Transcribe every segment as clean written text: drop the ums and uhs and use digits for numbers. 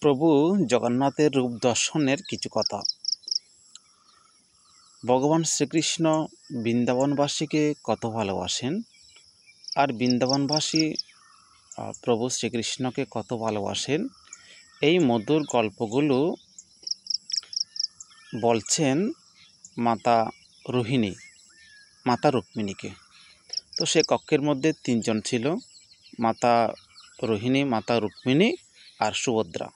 প্রভু জগন্নাথের রূপ দর্শনের কিছু কথা। ভগবান শ্রীকৃষ্ণ বৃন্দাবনবাসীকে কত ভালোবাসেন, আর বৃন্দাবনবাসী প্রভু শ্রীকৃষ্ণকে কত ভালোবাসেন, এই মধুর গল্পগুলো বলছেন মাতা রোহিণী, মাতা রুক্মিণীকে। তো সে কক্ষের মধ্যে তিনজন ছিল, মাতা রোহিণী, মাতা রুক্মিণী আর সুভদ্রা।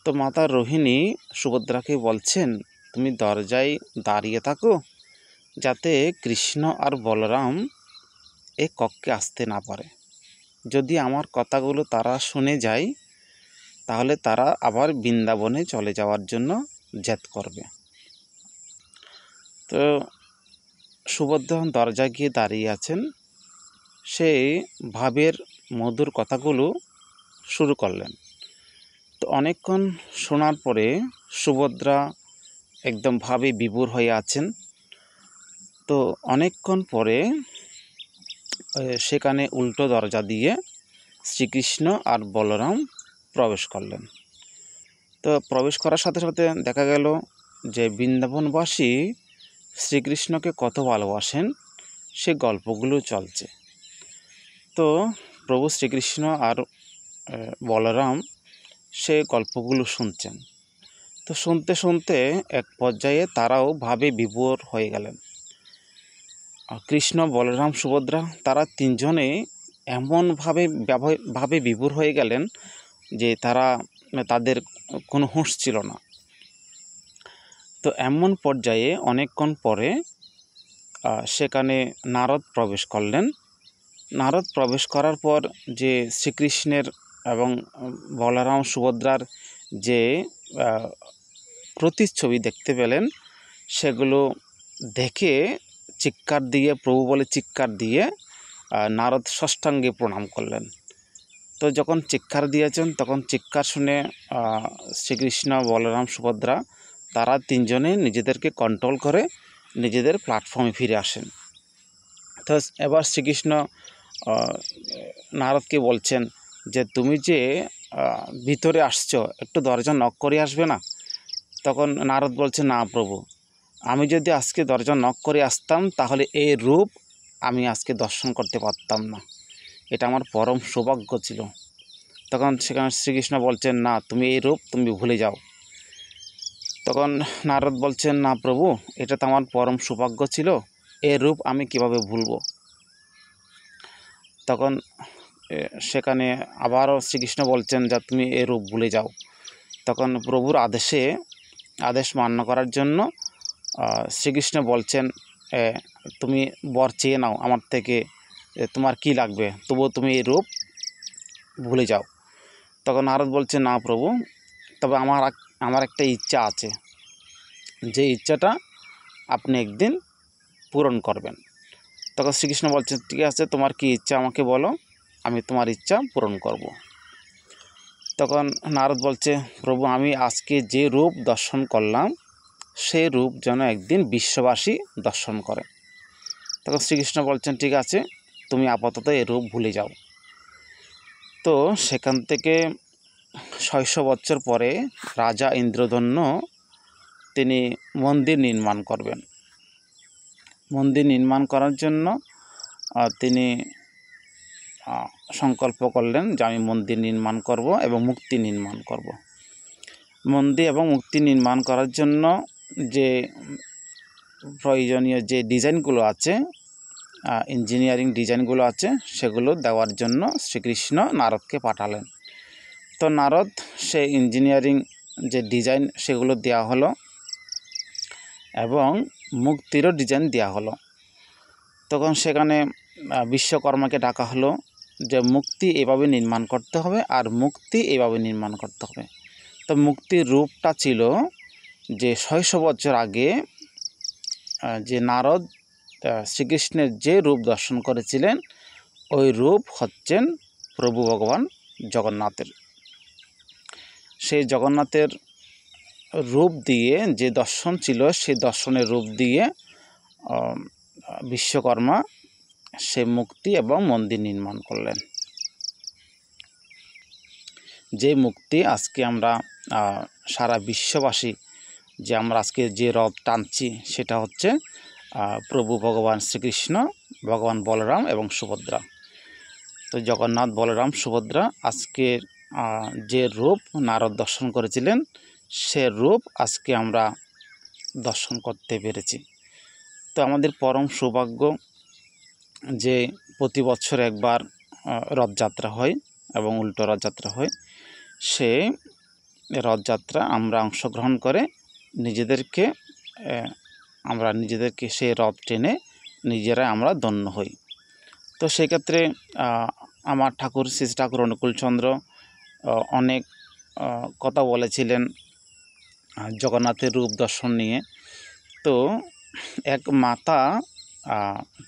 তো মাতা রোহিণী সুভদ্রাকে বলছেন, তুমি দরজায় দাঁড়িয়ে থাকো যাতে কৃষ্ণ আর বলরাম এ কক্ষে আসতে না পারে। যদি আমার কথাগুলো তারা শুনে যায় তাহলে তারা আবার বৃন্দাবনে চলে যাওয়ার জন্য জেদ করবে। তো সুভদ্রা দরজায় গিয়ে দাঁড়িয়ে আছেন, সে ভাবের মধুর কথাগুলো শুরু করলেন। তো অনেকক্ষণ শোনার পরে সুভদ্রা একদম ভাবে বিভোর হয়ে আছেন। তো অনেকক্ষণ পরে সেখানে উল্টো দরজা দিয়ে শ্রীকৃষ্ণ আর বলরাম প্রবেশ করলেন। তো প্রবেশ করার সাথে সাথে দেখা গেল যে বৃন্দাবনবাসী শ্রীকৃষ্ণকে কত ভালোবাসেন সে গল্পগুলো চলছে। তো প্রভু শ্রীকৃষ্ণ আর বলরাম সে গল্পগুলো শুনছেন। তো শুনতে শুনতে এক পর্যায়ে তারাও ভাবে বিভোর হয়ে গেলেন। কৃষ্ণ, বলরাম, সুভদ্রা তারা তিনজনে এমনভাবে বিভোর হয়ে গেলেন যে তাদের কোনো হুঁশ ছিল না। তো এমন পর্যায়ে অনেকক্ষণ পরে সেখানে নারদ প্রবেশ করলেন। নারদ প্রবেশ করার পর যে শ্রীকৃষ্ণের এবং বলরাম সুভদ্রার যে প্রতিচ্ছবি দেখতে পেলেন, সেগুলো দেখে চিৎকার দিয়ে, প্রভু বলে চিৎকার দিয়ে নারদ ষষ্ঠাঙ্গে প্রণাম করলেন। তো যখন চিৎকার দিয়েছেন তখন চিৎকার শুনে শ্রীকৃষ্ণ, বলরাম, সুভদ্রা তারা তিনজনে নিজেদেরকে কন্ট্রোল করে নিজেদের প্ল্যাটফর্মে ফিরে আসেন। তো এবার শ্রীকৃষ্ণ নারদকে বলছেন যে তুমি যে ভিতরে আসছো, একটু দরজা নক করে আসবে না? তখন নারদ বলছে, না প্রভু, আমি যদি আজকে দরজা নক করে আসতাম তাহলে এই রূপ আমি আজকে দর্শন করতে পারতাম না, এটা আমার পরম সৌভাগ্য ছিল। তখন সেখানে শ্রীকৃষ্ণ বলছেন, না, তুমি এই রূপ তুমি ভুলে যাও। তখন নারদ বলছেন, না প্রভু, এটা তো আমার পরম সৌভাগ্য ছিল, এই রূপ আমি কিভাবে ভুলবো? তখন সেখানে আবারও শ্রীকৃষ্ণ বলছেন যে তুমি এই রূপ ভুলে যাও। তখন প্রভুর আদেশ মান্য করার জন্য শ্রীকৃষ্ণ বলছেন, তুমি বর চেয়ে নাও আমার থেকে, তোমার কি লাগবে, তবুও তুমি এই রূপ ভুলে যাও। তখন নারদ বলছে, না প্রভু, তবে আমার একটা ইচ্ছা আছে, যে ইচ্ছাটা আপনি একদিন পূরণ করবেন। তখন শ্রীকৃষ্ণ বলছেন, ঠিক আছে, তোমার কি ইচ্ছা আমাকে বলো, আমি তোমার ইচ্ছা পূরণ করব। তখন নারদ বলছে, প্রভু, আমি আজকে যে রূপ দর্শন করলাম সেই রূপ যেন একদিন বিশ্ববাসী দর্শন করে। তখন শ্রীকৃষ্ণ বলছেন, ঠিক আছে, তুমি আপাতত এই রূপ ভুলে যাও। তো সেখান থেকে 600 বছর পরে রাজা ইন্দ্রধন্য তিনি মন্দির নির্মাণ করবেন। মন্দির নির্মাণ করার জন্য তিনি সংকল্প করলেন যে আমি মন্দির নির্মাণ করব এবং মূর্তি নির্মাণ করব। মন্দির এবং মূর্তি নির্মাণ করার জন্য যে প্রয়োজনীয় যে ডিজাইনগুলো আছে, ইঞ্জিনিয়ারিং ডিজাইনগুলো আছে, সেগুলো দেওয়ার জন্য শ্রীকৃষ্ণ নারদকে পাঠালেন। তো নারদ সেই ইঞ্জিনিয়ারিং যে ডিজাইন সেগুলো দেওয়া হলো এবং মূর্তিরও ডিজাইন দেওয়া হলো। তখন সেখানে বিশ্বকর্মাকে ডাকা হলো যে মূর্তি এভাবে নির্মাণ করতে হবে আর মূর্তি এভাবে নির্মাণ করতে হবে। তো মূর্তির রূপটা ছিল যে 600 বছর আগে যে নারদ শ্রীকৃষ্ণের যে রূপ দর্শন করেছিলেন ওই রূপ হচ্ছেন প্রভু ভগবান জগন্নাথের। সেই জগন্নাথের রূপ দিয়ে যে দর্শন ছিল সেই দর্শনের রূপ দিয়ে বিশ্বকর্মা সে মূর্তি এবং মন্দির নির্মাণ করলেন। যে মুক্তি আজকে আমরা সারা বিশ্ববাসী যে আমরা আজকে যে রথ টানছি সেটা হচ্ছে প্রভু ভগবান শ্রীকৃষ্ণ, ভগবান বলরাম এবং সুভদ্রা। তো জগন্নাথ, বলরাম, সুভদ্রা আজকের যে রূপ নারদ দর্শন করেছিলেন সে রূপ আজকে আমরা দর্শন করতে পেরেছি। তো আমাদের পরম সৌভাগ্য যে প্রতি বছর একবার রথযাত্রা হয় এবং উল্টো রথযাত্রা হয়। সে রথযাত্রা আমরা অংশগ্রহণ করে নিজেদেরকে সেই রথ টেনে নিজেরা আমরা ধন্য হই। তো সেক্ষেত্রে আমার ঠাকুর শ্রী ঠাকুর অনুকূলচন্দ্র অনেক কথা বলেছিলেন জগন্নাথের রূপ দর্শন নিয়ে। তো এক মাতা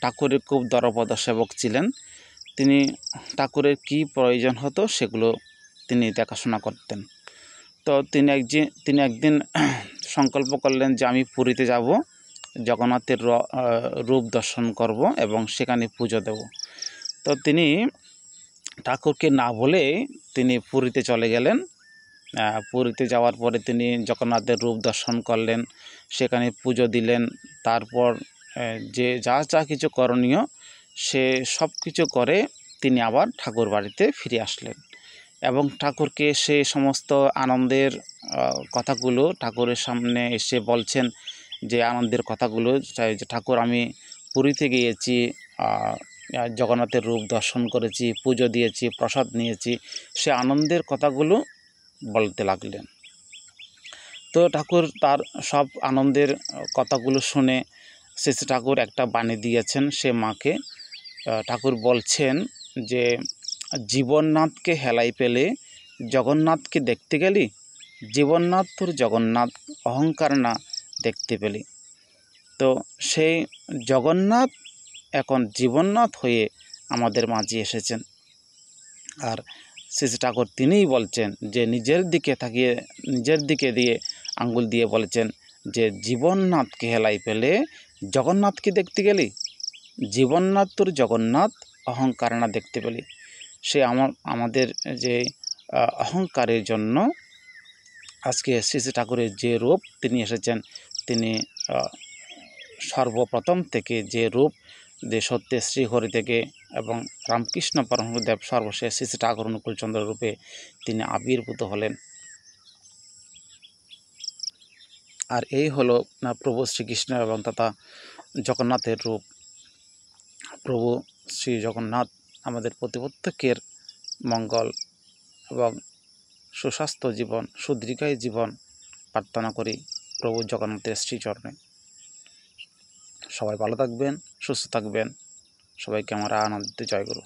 ঠাকুরের খুব দরপদ সেবক ছিলেন। তিনি ঠাকুরের কী প্রয়োজন হতো সেগুলো তিনি দেখাশোনা করতেন। তো তিনি একদিন সংকল্প করলেন যে আমি পুরীতে যাব, জগন্নাথের রূপ দর্শন করব এবং সেখানে পুজো দেব। তো তিনি ঠাকুরকে না বলে তিনি পুরীতে চলে গেলেন। পুরীতে যাওয়ার পরে তিনি জগন্নাথের রূপ দর্শন করলেন, সেখানে পুজো দিলেন। তারপর যে যা কিছু করণীয় সে সব কিছু করে তিনি আবার ঠাকুর বাড়িতে ফিরে আসলেন এবং ঠাকুরকে সে সমস্ত আনন্দের কথাগুলো ঠাকুরের সামনে এসে বলছেন যে আনন্দের কথাগুলো, যে ঠাকুর আমি পুরীতে গিয়েছি, জগন্নাথের রূপ দর্শন করেছি, পুজো দিয়েছি, প্রসাদ নিয়েছি, সে আনন্দের কথাগুলো বলতে লাগলেন। তো ঠাকুর তার সব আনন্দের কথাগুলো শুনে শ্রী ঠাকুর একটা বাণী দিয়েছেন সে মাকে। ঠাকুর বলছেন যে জীবননাথকে হেলাই পেলে জগন্নাথকে দেখতে গেলি, জীবননাথ তোর জগন্নাথ অহংকার না দেখতে পেলি। তো সেই জগন্নাথ এখন জীবননাথ হয়ে আমাদের মাঝে এসেছেন। আর শ্রী ঠাকুর তিনিই বলছেন যে নিজের দিকে দিয়ে আঙ্গুল দিয়ে বলেছেন যে জীবননাথকে হেলাই পেলে জগন্নাথকে দেখতে গেলি, জীবননাথ তোর জগন্নাথ অহংকার না দেখতে পেলি। সে আমাদের যে অহংকারের জন্য আজকে শ্রী ঠাকুরের যে রূপ তিনি এসেছেন, তিনি সর্বপ্রথম থেকে যে রূপ যে সত্যের শ্রীহরি থেকে এবং রামকৃষ্ণ পরমহংসদেব সর্বশেষ শ্রী ঠাকুর অনুকূলচন্দ্র রূপে তিনি আবির্ভূত হলেন। আর এই হলো প্রভু শ্রীকৃষ্ণ এবং তথা জগন্নাথের রূপ। প্রভু শ্রী জগন্নাথ আমাদের প্রত্যেকের মঙ্গল এবং সুস্বাস্থ্য জীবন, সুদীর্ঘায়ু জীবন প্রার্থনা করি প্রভু জগন্নাথের শ্রীচরণে। সবাই ভালো থাকবেন, সুস্থ থাকবেন। সবাইকে আমরা আনন্দিত জয় গুরু।